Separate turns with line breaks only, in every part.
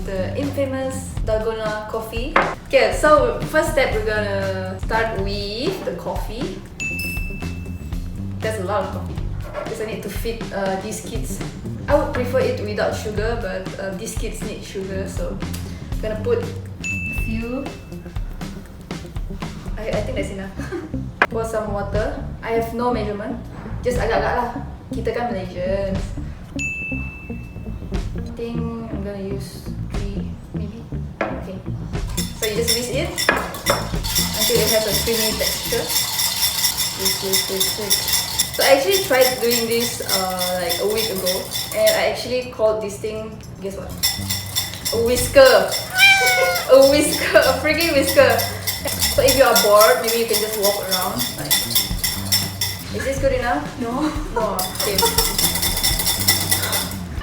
the infamous Dalgona coffee. Okay, so first step we're gonna start with the coffee. There's a lot of coffee because I need to feed these kids. I would prefer it without sugar, but these kids need sugar, so I'm gonna put a few. I think that's enough. Pour some water. I have no measurement, just agak-agak lah. Kita kan Malaysians. I think I'm gonna use 3 maybe. Okay. So you just whisk it until it has a creamy texture. Whisk. So I actually tried doing this like a week ago, and I actually called this thing, guess what? A whisker. A freaking whisker. So if you are bored, maybe you can just walk around. Like, is this good enough? No. Okay.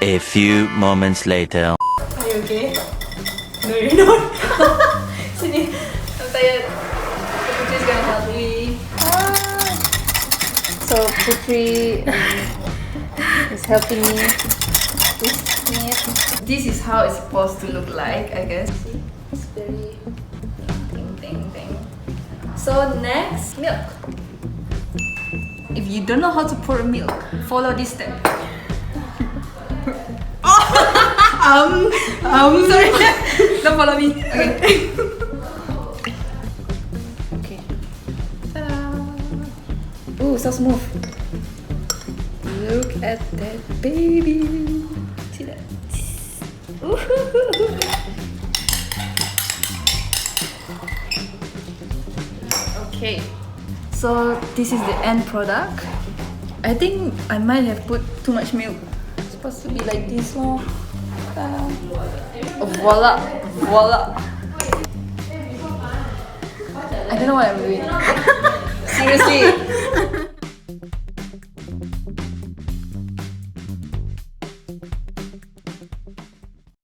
A few moments later.
Are you okay? No, you're not. Sini, I'm tired. So Putri's gonna help me. So Putri is helping me with it. This is how it's supposed to look like, I guess. See, it's very thing. So next, milk. If you don't know how to pour milk, follow this step. Sorry. Don't follow me. Okay. Okay. Ta-da! Ooh, so smooth. Look at that baby. See that? Okay. So this is the end product. I think I might have put too much milk. It's supposed to be like this one. Voila. I don't know what I'm doing. Seriously.